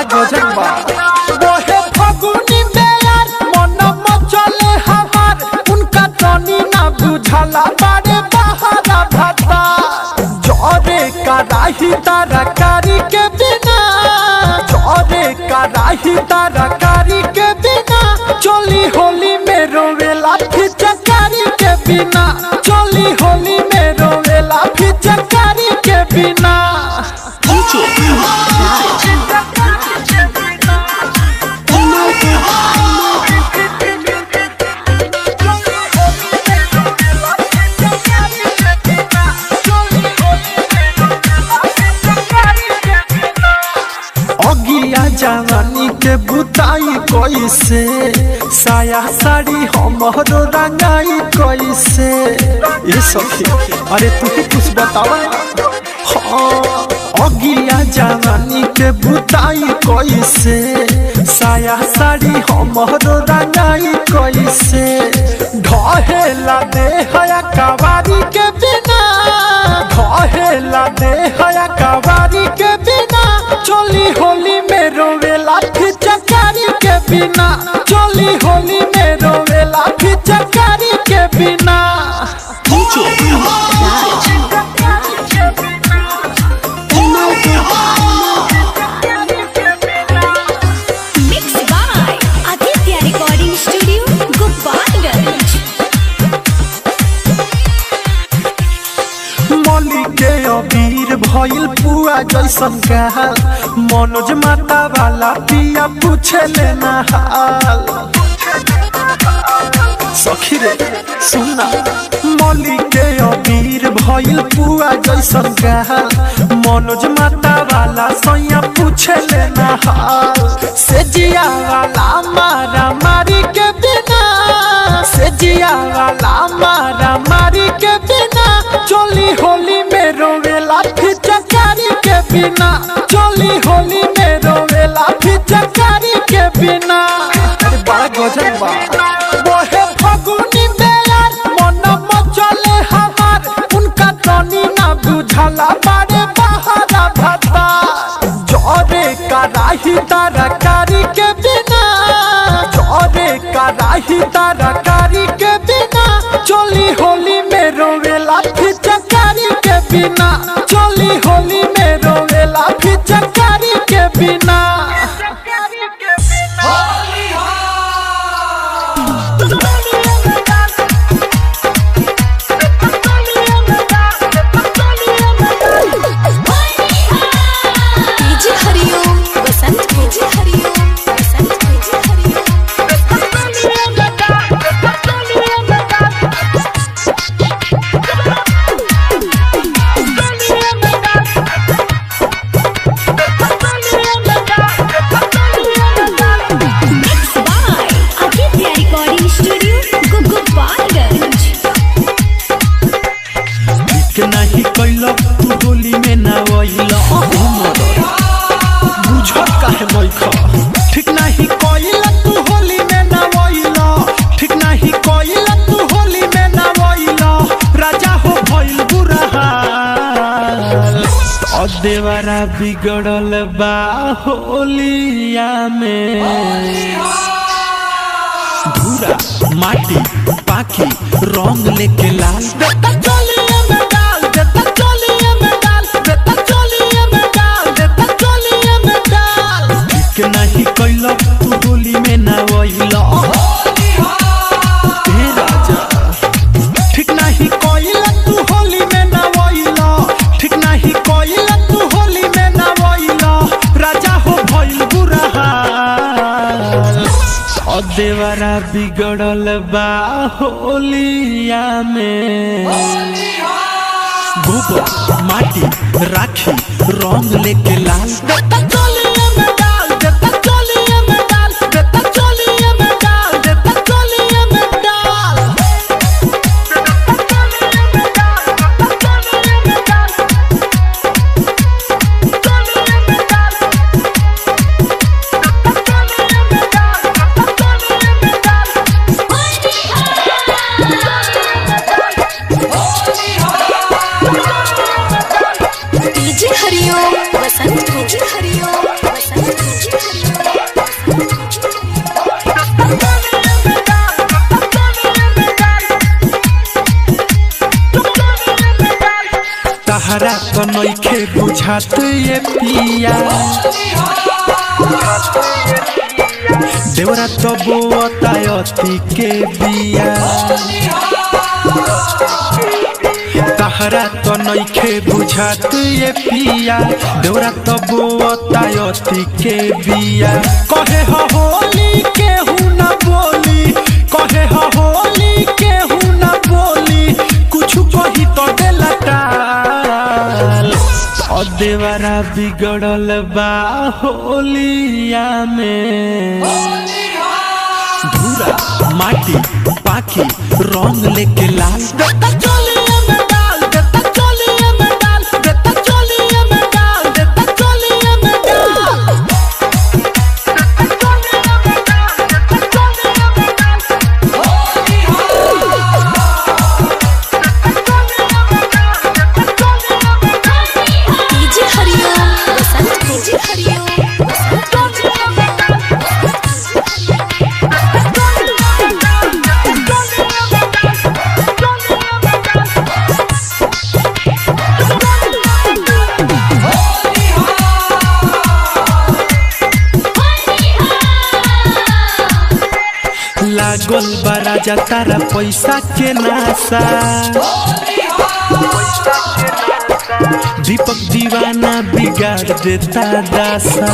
बड़ा गजब बा। बोहे फगुनी बेयार मन मचले हमार, उनका तनी ना बुझला बारे बहारा भाता। जोरे कराही तरकारी के बिना, जोरे कराही तरकारी के बिना, चोली होली में रोवेला फिचकारी के बिना, चोली होली में रोवेला फिचकारी के बिना। अगिया जवानी के बुताई कैसे, साया साड़ी हमरो रंगाई कैसे। ये सखी अरे तू कुछ बतावा। हाँ अगिया जवानी के बुताई कैसे, साया साड़ी हमरो रंगाई कैसे। ढहेला दे हया कवारी के बिना, ढहेला दे हया कवारी के बिना, चोली होली में रोवेला फिचकारी के बिना, चोली होली में रोवेला फिचकारी के बिना। Mix by Aditya recording studio Gopalganj. मौली के अबीर भइल पुआ जैसन गाल, मनोज माता वाला पिया पूछे लेना हाल। सखी रे सुना, मौली के अबीर भइल पुआ जैसन गाल, मनोज माता वाला सैया पूछे लेना हाल। से जिया वाला मारा मारी के बिना, से जिया वाला मारा मारी के बिना, चोली होली में रोवेला फिचकारी के बिना, चोली होली में रोवेला फिचकारी के बिना। अरे बड़ा गजब बा। बोहे फगुनी बेयार मन मचले हमार, उनका तनी ना बुझला बारे बहारा भाता। जोरे कराही तरकारी के बिना, जोरे कराही तरकारी के बिना, चोली होली में रोवेला फिचकारी के बिना, चोली होली में रोवेला फिचकारी के बिना। DJ Hariom Basant, DJ Hariom Basant, DJ Hariom. Mix by Aditya recording studio Gopalganj. ठीक नहीं कैलो तू होली में ना वइलो, बुझत काहे बैठ। ठीक नहीं कैला तू होली में ना वइलो, ठीक नहीं कैला तू होली में ना वइलो, राजा हो भइल बुरा हाल। देवरा बिगड़ल बा होलिया में, धूरा माटी पाखी रंग लेके लाल देता चोलिया में डाल, देता चोलिया में डाल, देता चोलिया में डाल, देता चोलिया में डाल। ठीक नहीं कैलो तू होली में ना वइलो, हे राजा ठीक नहीं कैला तू होली में ना वइलो, ठीक नहीं कैला तू होली में ना वइलो, राजा हो भइल बुरा हाल। देवरा बिगड़ल बा होलिया में, गोबर माटी राखी रंग लेके लाल देता चोलिया में डाल, देता चोलिया में डाल, देता चोलिया में डाल, देता चोलिया में डाल। डीजे हरिओम बसंत, डीजे हरिओम। तहरा तो नइखे बुझात ये पिया देवरा तो बोतायती के बिया तहरा तो नइखे बुझात ये पिया देवरा तो बोतायती के बिया कहे हो होली केहू ना बोली कहे हो होली केहू ना बोली कुछ कही तो देला टाल और देवरा बिगड़ल बा होलिया में धूरा माटी पाखी रंग लेके लाल देता चोलिया में डाल देता चोलिया में डाल देता चोलिया में डाल देता चोलिया में डाल डीजे हरिओम बसंत डीजे हरिओम लागल बड़ा जा तारा पैसा के नासा दीपक दीवाना बिगाड़ देता दासा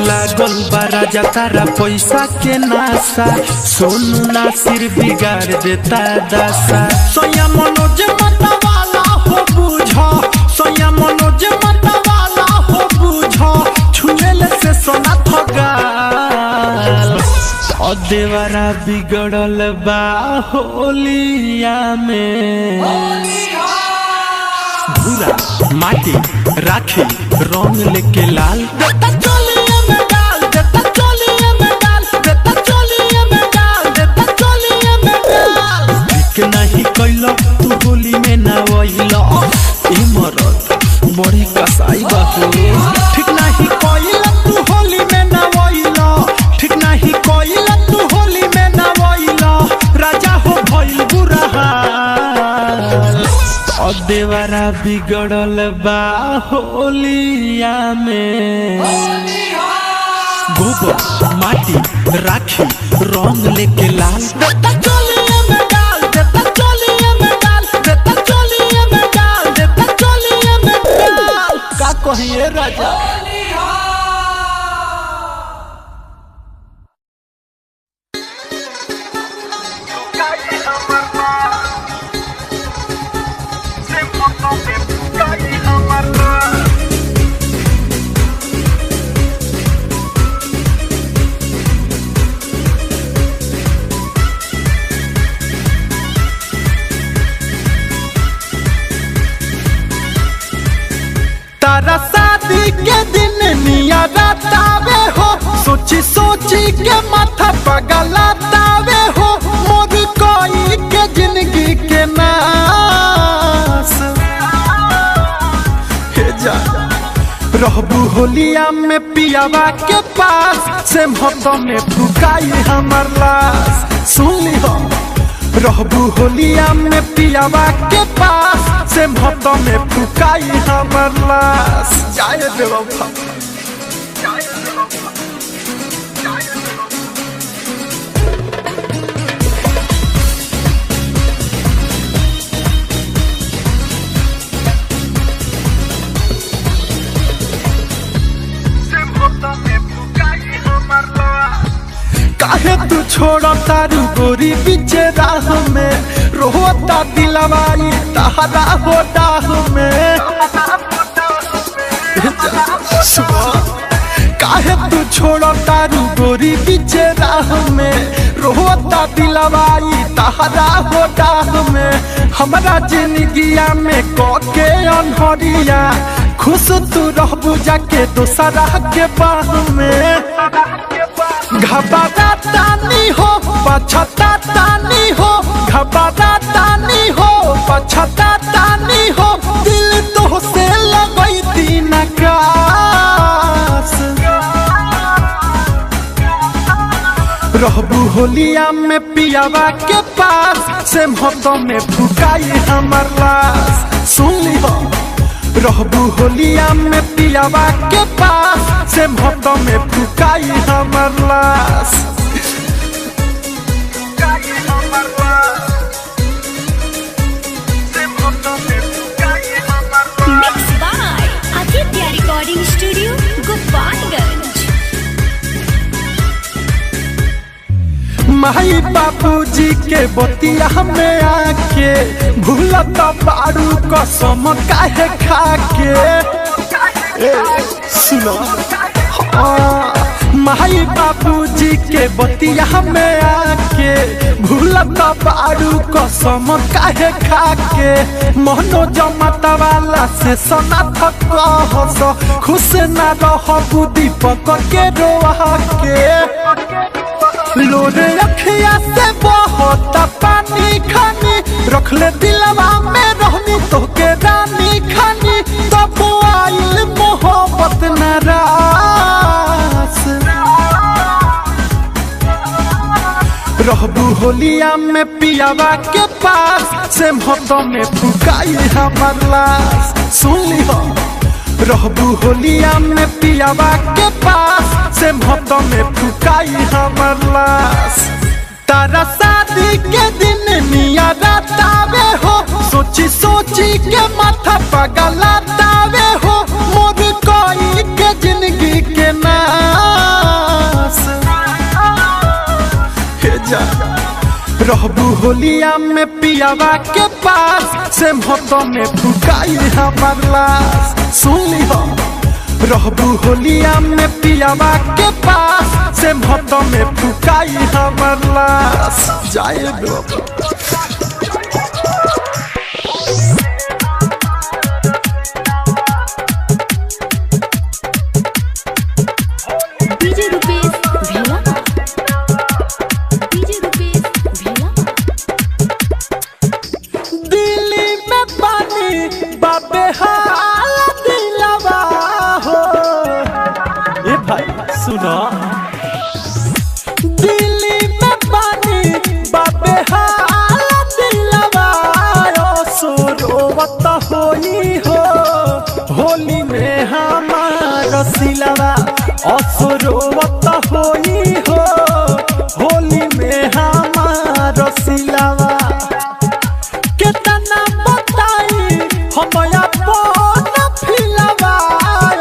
लागल बड़ा जा तारा पैसा के नासा सोनू नासिर बिगाड़ देता दासा सोया मनोज मतवाला हो बुझा सोया मनोज मतवाला हो बुझा छुएले से सोना थगाल और देवरा बिगड़ल बा होलिया में धूरा माटी राखी रंग लेके लाल देता चोलिया में डाल देता चोलिया में डाल देता चोलिया में डाल देता चोलिया में डाल ठीक नहीं कैलो तू होली में ना वइलो ई मरद बड़ी कसाई बाहो ठीक नहीं कैलो तू होली में ना वइलो ठीक नहीं कैलो तू होली में ना वइलो राजा हो भइल बुरा हाल और देवरा बिगड़ल बा होलिया में गोबर माटी राखी रंग लेके लाल देता चोलिया में डाल देता चोलिया में डाल देता चोलिया में डाल देता चोलिया में डाल का कहिए राजा तारा शादी के दिन निया रातावे हो सोची सोची के माथा पगलातावे हो मोर कोई के जिंदगी के नास हे जा रहबू होलिया में पियावा के पास से मोहब्बत में फुकाई हमर लाश सुन ली हो रहबू होलिया में पियावा के पास से मोहब्बत में फुकाई हमर लाश जाए बेवफा काहे तू छोड़ा तारू गोरी पीछे राह में रोता दिलवाई तहरा हो डाह में काहे तू छोड़ा तारू गोरी पीछे राह में रोता दिलवाई तहरा हो डाह में हमारा जिंदगिया में कोके अनहरिया खुश तू रहबू जाके दूसरा के बाह में घबरा तानी हो पछता तानी हो घबरा तानी हो पछता तानी हो दिल तो से लगई दिन कास रहबू होलिया में पियावा के पास से महतो में फुकाई हमर लाश। सुन ली हो रहबू होलिया में पियावा के पास से महतो में फुकाई हमर लाश। Mixed by Aditya Recording Studio, Gopalganj। माई बाबूजी के बतिया में आके भूलत बारू कसम काहे खाके। सुनो माई बाबूजी के बतिया में आके भूलत बारू कसम काहे खाके। मनोज मतवाला से सना थक हस खुश ना रहबू दीपक के रोहा के। लोरे अखिया से बहुत पानी खानी रखले दिलवा में रहनी तो के रानी खानी तब आइल मोहब्बत नाराज। रहबू होलिया में पियावा के पास से महतो में फुकाई हमर लाश। सुन ली हो रहबू होलिया में पियावा के पास से महतो में फुकाई हमर लाश। तारा शादी के दिन मिया रातावे हो सोची सोची के माथा पगलातावे हो मोर कोई के जिंदगी के नाश। हे जा रहबू होलिया में पियावा के पास से महतो में फुकाई हमर लाश। सुन ली हो रहबू होलिया में पियावा के पास से महतो में फुकाई हमर लाश। जाए DJ रुपेश भेला, DJ रुपेश भेला। दिल्ली में पानी बाबे हाल दिलवा हो। ए भाई सुनो दिल्ली में पानी बाबे हाल दिलवा सुरोवत होली हो होली में हमार सिलवा असुरोवत होली हो होली में हमार सिलवा। कितना बताई हम अपन फिलवा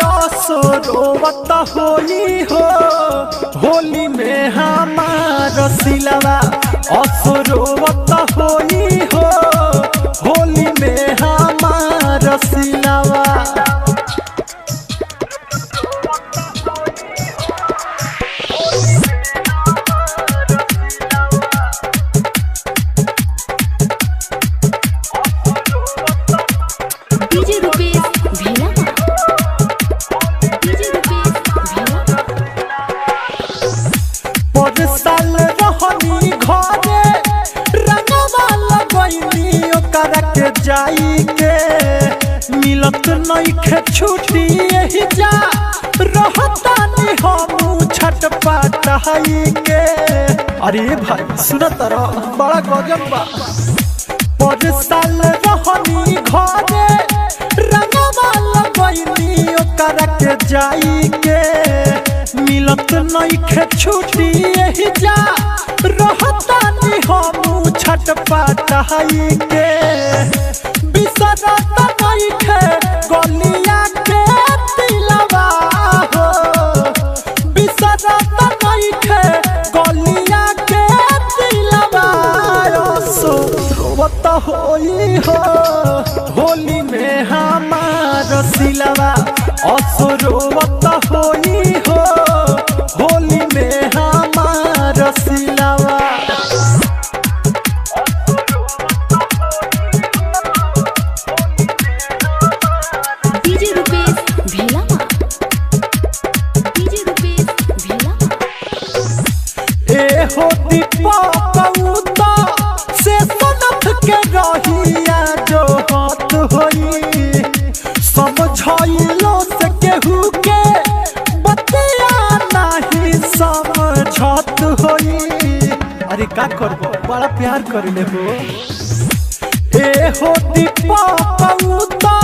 असुरोवत होली हो होली में हमार सिलवा असुरोवत होली हो होली में हमार सिलवा। DJ रुपेश भेला, DJ रुपेश भेला। पर साल रहनी घरे रंगवा लगैनी ओकरा के जाई के मिलत नइखे छुट्टी यही जा रहतानी हम छटपटाई के। अरे भाई सुनत रह बड़ा गजब बा। पर साल रहनी घरे रंगवा लगैनी ओकरा के जाई के मिलत नइखे छुट्टी यही जा रहतानी हम छटपटाई के। बिसरत नइखे गलिया के दिलवा हो बिसरत नइखे गलिया के दिलवा। सुरोवत होली हो होली में हमार सिलवा असुरोवत होली हो होली में हमार सिलवा। DJ रुपेश भेला, DJ रुपेश भेला। ए हो दीपक से सनत के रहिया जो हाथ होई समझाइलो से केहू के बतिया नहीं समझत होई। के का करबो बड़ा प्यार करले हो ए हो दीपा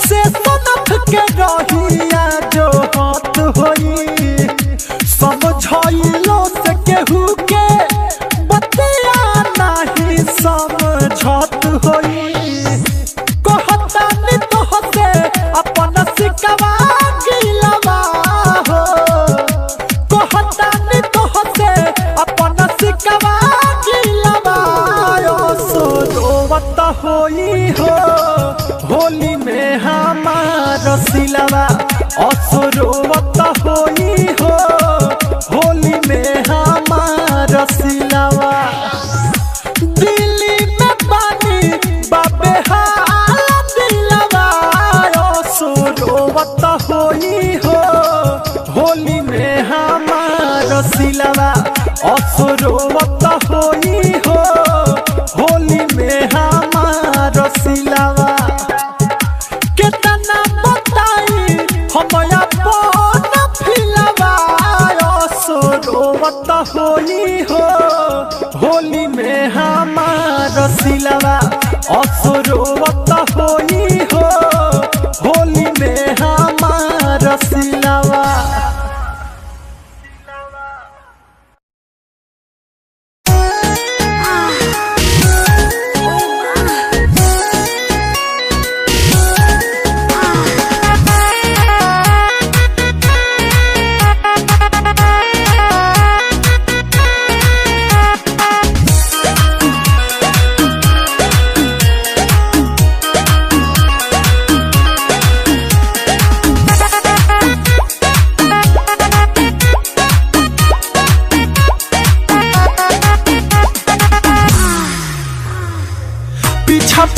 से सनथ के रहिया जो हाथ होई समझाइलो से केहू के बतिया नहीं समझत होई कहता नि तो से अपन सिकवा गिलवा हो कहता नि तो से अपन सिकवा गिलवा सोवत होई हो होली में हमार सिलवा असुरवत होई हो होली में हमार सिलवा दिल्ली में पानी बाबे हाल दिलवा असुरवत होई हो होली में हमार सिलवा असुरवत होई हो होली में हमार सिलवा कितना बताई हम अपन फिलवा असुरवत होई हो होली में हमार सिलवा असुरवत होई हो होली में हमार सिलवा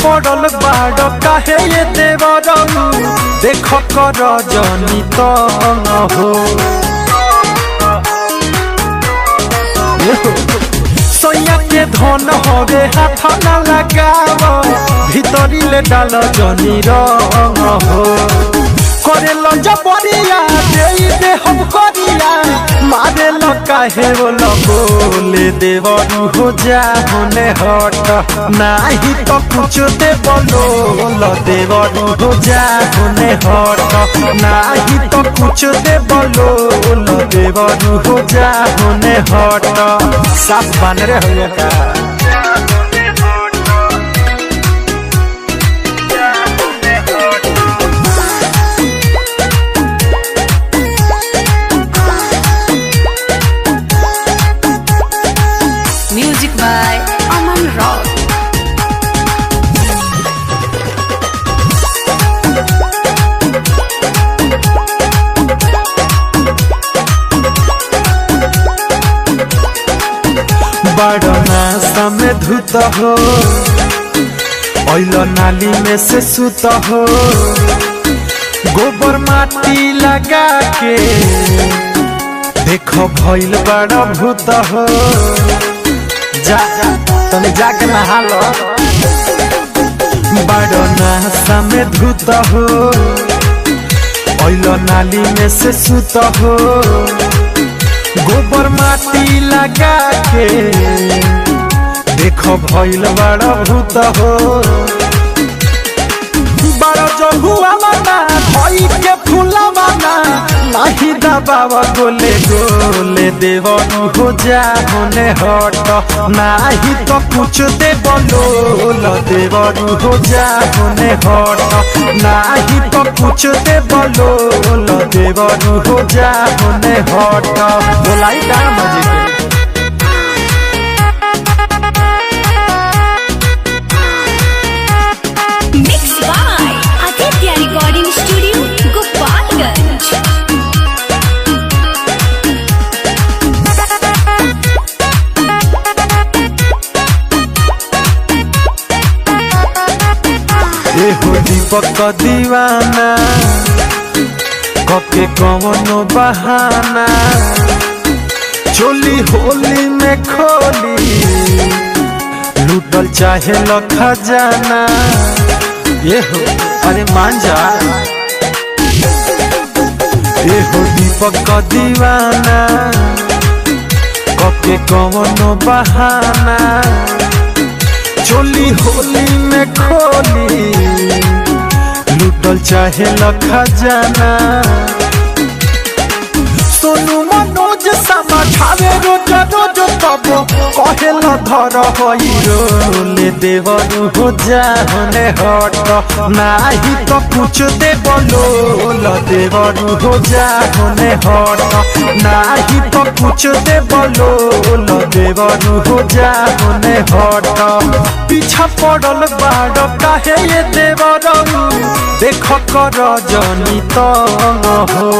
पड़ल बाड़ काहे ये देवरऊ देख कर जनी तो हो सोया के धन हवे हाथ न लगाव भीतरी ले डाल जनी रंग हो करे जबरिया दे हम करिया मारे काहे बोले देवरू हो जा होने हट नाही तो कुछ दे बोलो देवरू हो जा होने हट नाही तो कुछ दे बोलो देवरू हो जा होने हट साफ बन रहे हो का बड़ना समय धुत हो ओइलो नाली में से सुत हो गोबर माटी लगा के देखो भइल बड़ा भूत हो जा तने जाके नहा लो बड़ना समय धुत हो ओइलो नाली में से सुत हो गोबर माटी लगा के देखो भइल बड़ा भूत हो बड़ा जो हुआ माना भई के फूला माना नहीं दबावा गोले गोले देवरू हो जा होने हट नहीं तो कुछ दे बोलो देवरू हो जा होने हट नहीं तो कुछ दे बोलो देवरू हो जा होने हट बोलाई का मजे रिकॉर्डिंग स्टूडियो गोपालगंज। ए हो दीपक दीवाना कके कवनो बहाना चोली होली में खोली लूटल चाहे खजाना ये हो अरे मान जा ये हो दीपक का दीवाना के कवनो बहाना चोली होली में खोली लूटल चाहे खजाना सोनू मनोज समाठावे रोज रोज तब कहेल धर हो ले देवरू हो जाने हट नाही तो कुछ दे बोलो देवरू हो जाने हट नाही तो कुछ दे बोलो देवरू हो जाने हट पीछा पड़ल बाड़ काहे ये देवरू देख कर जनी तो हो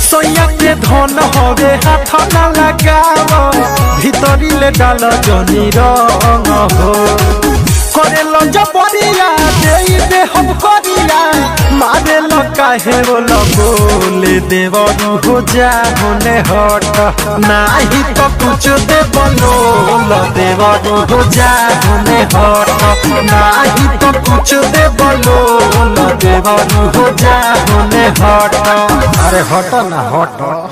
सोया के धन हवे हाथ न लगाव भीतरी ले डाल जनी रंग हो करेल जबरिया दे हम करिया मारे काहे बोले देवरू हो जाने हट नाही तो कुछ दे बोलो देवरू हो जाने हट नाही तो कुछ दे बोलो देवरू हो जाने हट अरे हट ना हट।